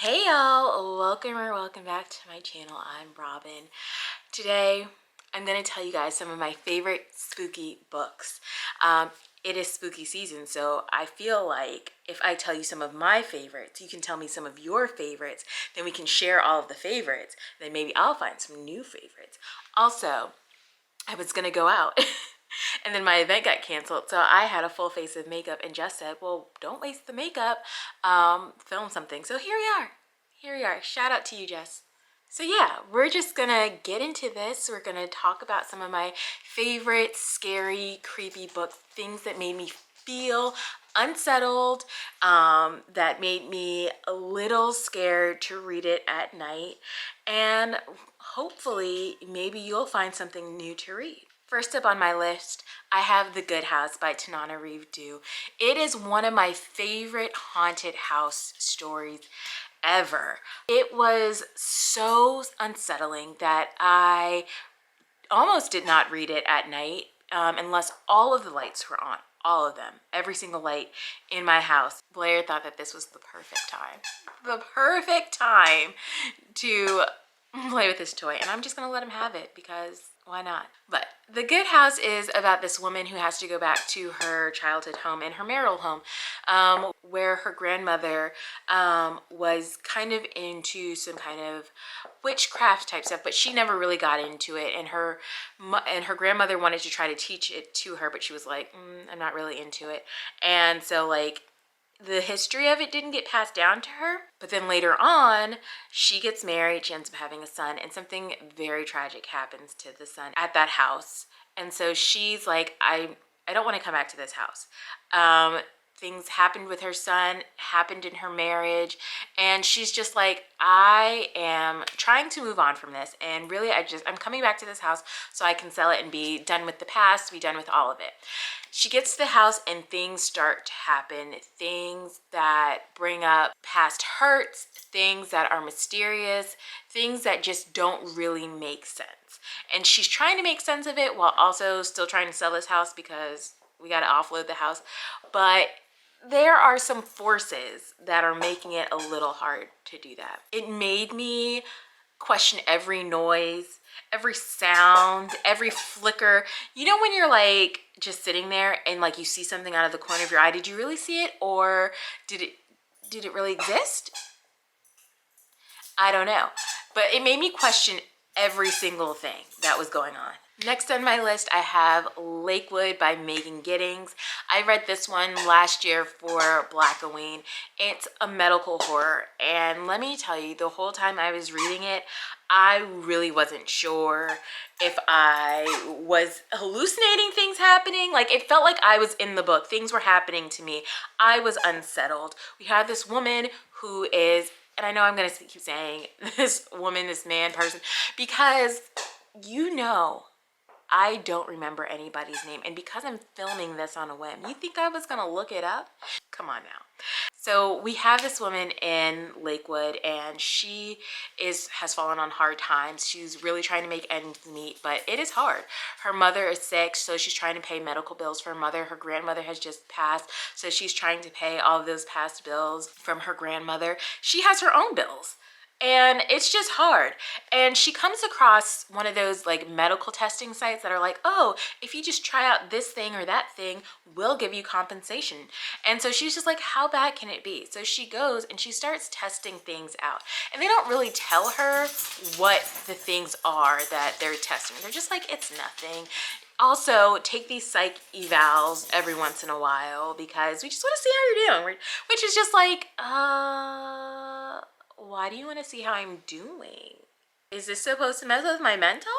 Hey y'all, welcome back to my channel. I'm Robin. Today I'm going to tell you guys some of my favorite spooky books. It is spooky season, so I feel like if I tell you some of my favorites, you can tell me some of your favorites, then we can share all of the favorites, then maybe I'll find some new favorites. Also, I was going to go out and then my event got canceled, so I had a full face of makeup and Jess said, well, don't waste the makeup, film something. So here we are. Shout out to you, Jess. So yeah, we're just gonna get into this. We're gonna talk about some of my favorite scary, creepy books, things that made me feel unsettled, that made me a little scared to read it at night, and hopefully maybe you'll find something new to read. First up on my list, I have The Good House by Tanana Reeve Dew. It is one of my favorite haunted house stories ever. It was so unsettling that I almost did not read it at night unless all of the lights were on. All of them, every single light in my house. Blair thought that this was the perfect time to play with this toy, and I'm just gonna let him have it because why not? But The Good House is about this woman who has to go back to her childhood home and her marital home, where her grandmother was kind of into some kind of witchcraft type stuff, but she never really got into it, and her grandmother wanted to try to teach it to her, but she was like, I'm not really into it. And so like the history of it didn't get passed down to her, but then later on she gets married, she ends up having a son, and something very tragic happens to the son at that house. And so she's like, I don't want to come back to this house. Things happened with her son, happened in her marriage, and she's just like, I am trying to move on from this, and really I'm coming back to this house so I can sell it and be done with the past, be done with all of it. She gets to the house and things start to happen, things that bring up past hurts, things that are mysterious, things that just don't really make sense. And she's trying to make sense of it while also still trying to sell this house because we got to offload the house. But there are some forces that are making it a little hard to do that. It made me question every noise, every sound, every flicker. You know when you're like just sitting there and like you see something out of the corner of your eye, did you really see it, or did it really exist? I don't know. But it made me question every single thing that was going on. Next on my list, I have Lakewood by Megan Giddings. I read this one last year for Blackoween. It's a medical horror, and let me tell you, the whole time I was reading it, I really wasn't sure if I was hallucinating things happening. Like, it felt like I was in the book. Things were happening to me. I was unsettled. We have this woman who is, and I know I'm going to keep saying this woman, this man, person, because you know, I don't remember anybody's name, and because I'm filming this on a whim, you think I was gonna look it up? Come on now. So we have this woman in Lakewood, and she has fallen on hard times. She's really trying to make ends meet, but it is hard. Her mother is sick, so she's trying to pay medical bills for her mother. Her grandmother has just passed, so she's trying to pay all of those past bills from her grandmother. She has her own bills, and it's just hard. And she comes across one of those like medical testing sites that are like, oh, if you just try out this thing or that thing, we'll give you compensation. And so she's just like, how bad can it be? So she goes and she starts testing things out, and they don't really tell her what the things are that they're testing. They're just like, it's nothing. Also, take these psych evals every once in a while because we just want to see how you're doing, which is just like, why do you want to see how I'm doing? Is this supposed to mess with my mental?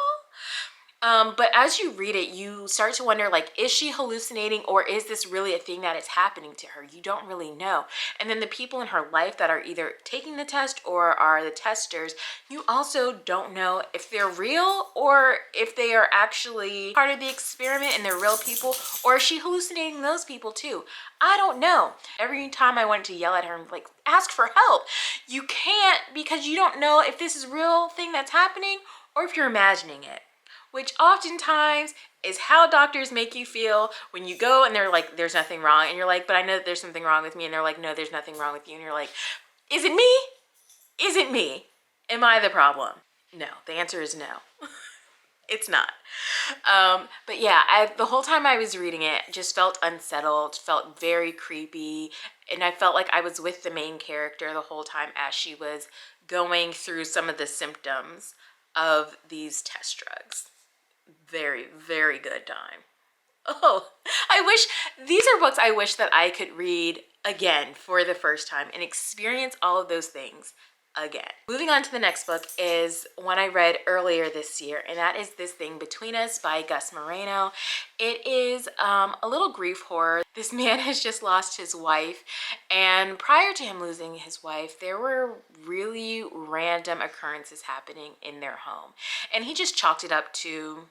But as you read it, you start to wonder, like, is she hallucinating, or is this really a thing that is happening to her? You don't really know. And then the people in her life that are either taking the test or are the testers, you also don't know if they're real or if they are actually part of the experiment and they're real people, or is she hallucinating those people too? I don't know. Every time I wanted to yell at her and like, ask for help, you can't, because you don't know if this is a real thing that's happening or if you're imagining it, which oftentimes is how doctors make you feel when you go and they're like, there's nothing wrong. And you're like, but I know that there's something wrong with me. And they're like, no, there's nothing wrong with you. And you're like, is it me? me? Am I the problem? No, the answer is no. It's not. But yeah, the whole time I was reading it, just felt unsettled, felt very creepy, and I felt like I was with the main character the whole time as she was going through some of the symptoms of these test drugs. Very, very good time. Oh, I wish, these are books I wish that I could read again for the first time and experience all of those things again. Moving on to the next book is one I read earlier this year, and that is This Thing Between Us by Gus Moreno. It is a little grief horror. This man has just lost his wife, and prior to him losing his wife, there were really random occurrences happening in their home, and he just chalked it up to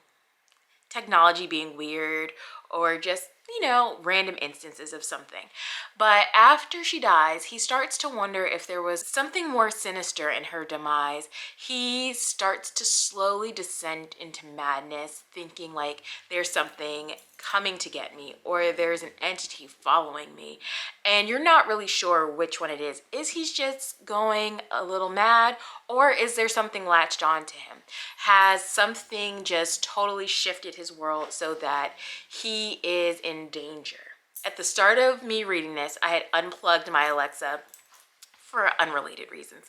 technology being weird or just, you know, random instances of something. But after she dies, he starts to wonder if there was something more sinister in her demise. He starts to slowly descend into madness, thinking like there's something coming to get me or there's an entity following me. And you're not really sure which one it is. Is he just going a little mad, or is there something latched on to him? Has something just totally shifted his world so that he is in danger? At the start of me reading this, I had unplugged my Alexa for unrelated reasons.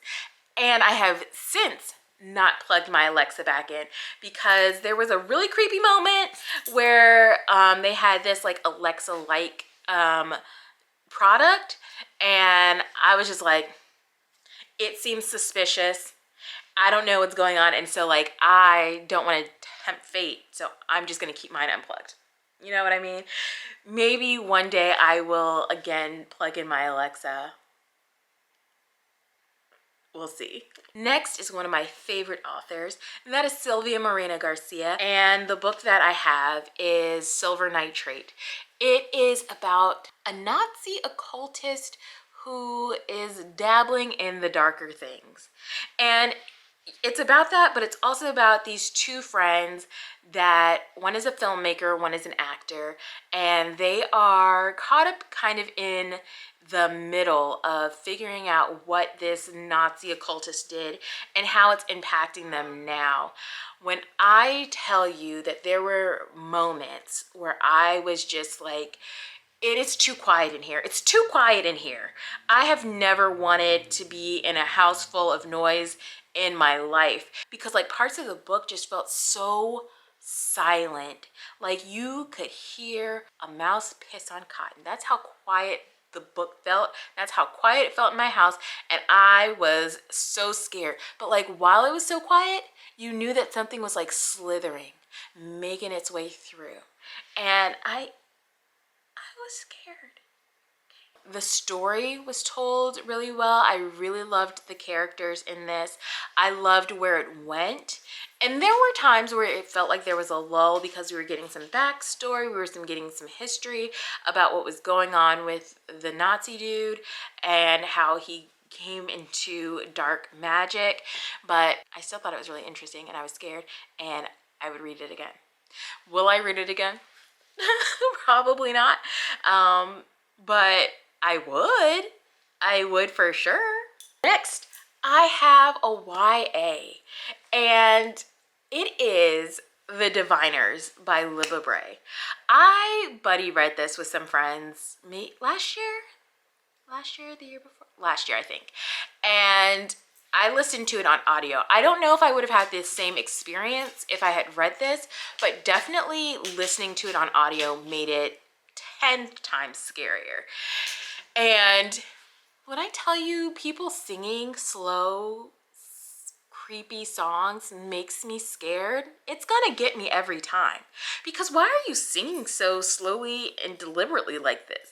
And I have since not plugged my Alexa back in because there was a really creepy moment where they had this like Alexa-like product, and I was just like, it seems suspicious. I don't know what's going on, and so like I don't want to tempt fate, so I'm just gonna keep mine unplugged. You know what I mean? Maybe one day I will again plug in my Alexa. We'll see. Next is one of my favorite authors, and that is Sylvia Moreno Garcia, and the book that I have is Silver Nitrate. It is about a Nazi occultist who is dabbling in the darker things. And it's about that, but it's also about these two friends that one is a filmmaker, one is an actor, and they are caught up kind of in the middle of figuring out what this Nazi occultist did and how it's impacting them now. When I tell you that there were moments where I was just like, it is too quiet in here. It's too quiet in here. I have never wanted to be in a house full of noise in my life because like parts of the book just felt so silent. Like you could hear a mouse piss on cotton. That's how quiet the book felt. That's how quiet it felt in my house, and I was so scared. But like while it was so quiet, you knew that something was like slithering, making its way through, and I was scared. The story was told really well. I really loved the characters in this. I loved where it went. And there were times where it felt like there was a lull because we were getting some backstory, we were getting some history about what was going on with the Nazi dude and how he came into dark magic. But I still thought it was really interesting, and I was scared, and I would read it again. Will I read it again? Probably not. But I would for sure. Next, I have a YA, and it is The Diviners by Libba Bray. I buddy read this with some friends last year, the year before, last year I think, and I listened to it on audio. I don't know if I would have had this same experience if I had read this, but definitely listening to it on audio made it 10 times scarier. And when I tell you people singing slow, creepy songs makes me scared, it's gonna get me every time. Because why are you singing so slowly and deliberately like this?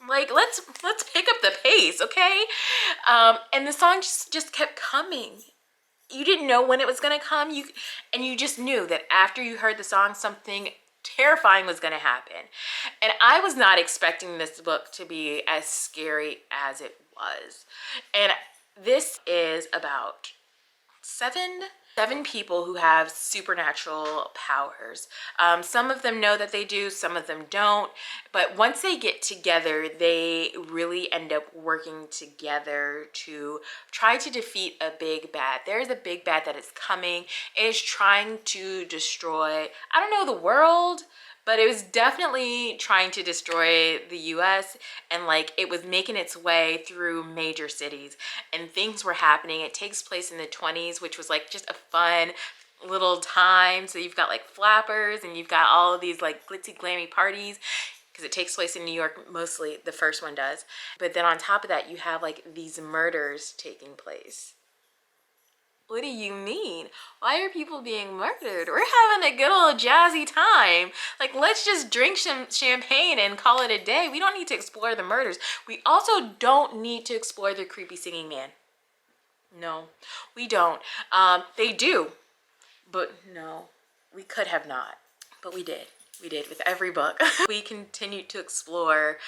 Like, let's pick up the pace, okay? And the song just kept coming. You didn't know when it was gonna come, and you just knew that after you heard the song, something terrifying was gonna happen. And I was not expecting this book to be as scary as it was. And this is about 7 7 people who have supernatural powers. Some of them know that they do, some of them don't. But once they get together, they really end up working together to try to defeat a big bad. There's a big bad that is coming. It is trying to destroy, I don't know the world, but it was definitely trying to destroy the US, and like it was making its way through major cities and things were happening. It takes place in the 20s, which was like just a fun little time. So you've got like flappers and you've got all of these like glitzy glammy parties because it takes place in New York mostly, the first one does. But then on top of that, you have like these murders taking place. What do you mean? Why are people being murdered? We're having a good old jazzy time. Like, let's just drink some champagne and call it a day. We don't need to explore the murders. We also don't need to explore the creepy singing man. No, we don't. They do, but no, we could have not, but we did. We did with every book. We continued to explore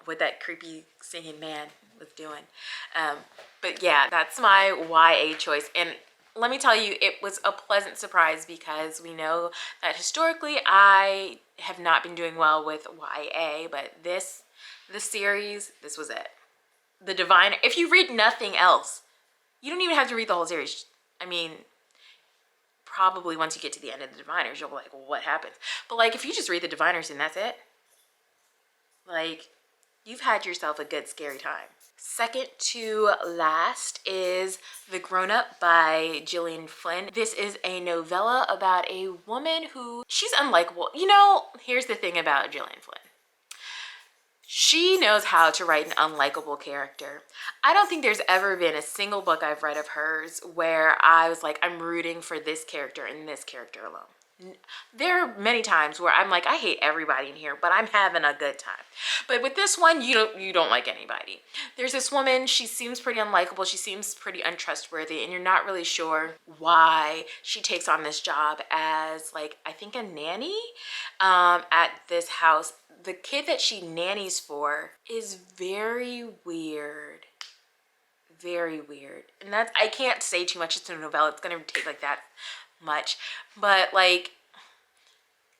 what that creepy singing man was doing. But yeah, that's my YA choice. And let me tell you, it was a pleasant surprise because we know that historically I have not been doing well with YA, but this series, this was it. The Diviner, if you read nothing else, you don't even have to read the whole series. I mean, probably once you get to the end of the Diviners, you'll be like, well, what happens? But like, if you just read the Diviners and that's it, like, you've had yourself a good scary time. Second to last is The Grown Up by Gillian Flynn. This is a novella about a woman who, she's unlikable. You know, here's the thing about Gillian Flynn. She knows how to write an unlikable character. I don't think there's ever been a single book I've read of hers where I was like, I'm rooting for this character and this character alone. There are many times where I'm like, I hate everybody in here, but I'm having a good time. But with this one, you don't like anybody. There's this woman, she seems pretty unlikable, she seems pretty untrustworthy, and you're not really sure why she takes on this job as, like, I think a nanny at this house. The kid that she nannies for is very weird. Very weird. And that's, I can't say too much, it's a novella, it's gonna take like that much. But like,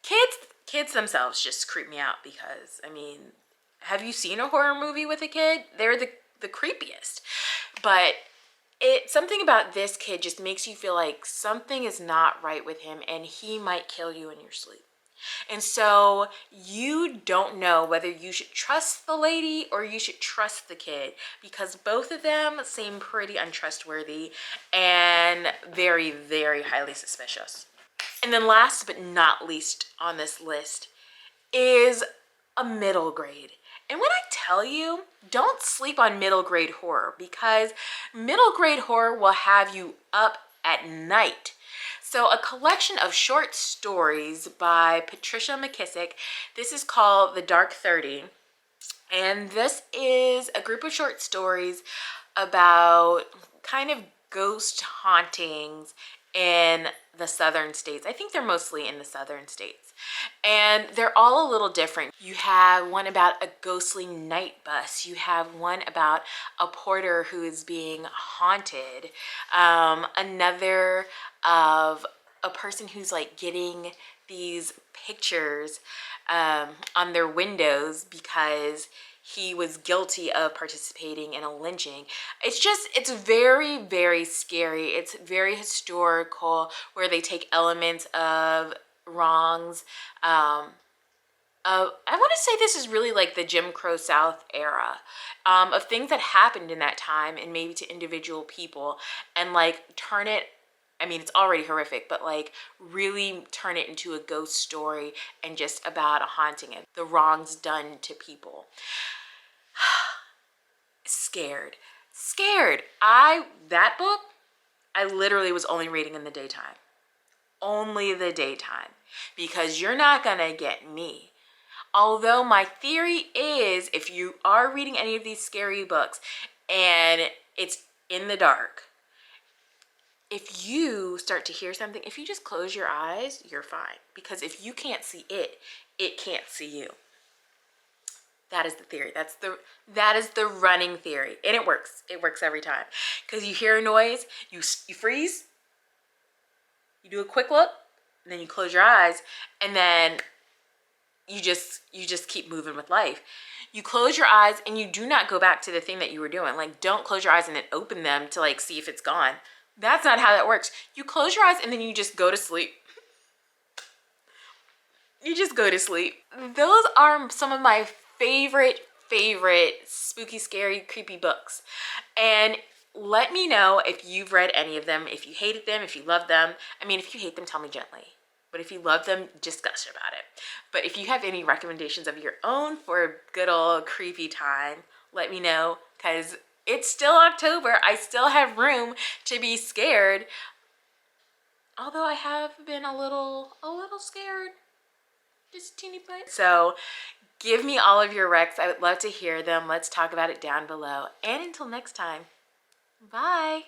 kids themselves just creep me out because, I mean, have you seen a horror movie with a kid? They're the creepiest. But something about this kid just makes you feel like something is not right with him and he might kill you in your sleep. And so you don't know whether you should trust the lady or you should trust the kid because both of them seem pretty untrustworthy and very, very highly suspicious. And then last but not least on this list is a middle grade. And when I tell you, don't sleep on middle grade horror because middle grade horror will have you up at night. So a collection of short stories by Patricia McKissick. This is called The Dark 30. And this is a group of short stories about kind of ghost hauntings in the southern states. I think they're mostly in the southern states. And they're all a little different. You have one about a ghostly night bus. You have one about a porter who is being haunted. Another of a person who's like getting these pictures on their windows because he was guilty of participating in a lynching. It's very, very scary. It's very historical where they take elements of wrongs. I want to say this is really like the Jim Crow South era of things that happened in that time and maybe to individual people and like turn it, I mean, it's already horrific, but like really turn it into a ghost story and just about a haunting and the wrongs done to people. Scared. That book, I literally was only reading in the daytime. Only the daytime. Because you're not gonna get me. Although my theory is if you are reading any of these scary books and it's in the dark, if you start to hear something, if you just close your eyes, you're fine. Because if you can't see it, it can't see you. That is the theory. That is the running theory. And it works. It works every time. Because you hear a noise, you freeze, You do a quick look, and then you close your eyes, and then you just keep moving with life. You close your eyes and you do not go back to the thing that you were doing. Like, don't close your eyes and then open them to like see if it's gone. That's not how that works. You close your eyes and then you just go to sleep. You just go to sleep. Those are some of my favorite spooky, scary, creepy books. And let me know if you've read any of them, if you hated them, if you loved them. I mean, if you hate them, tell me gently. But if you love them, discuss about it. But if you have any recommendations of your own for a good old creepy time, let me know, because it's still October. I still have room to be scared. Although I have been a little scared. Just a teeny bit. So give me all of your recs. I would love to hear them. Let's talk about it down below. And until next time, bye.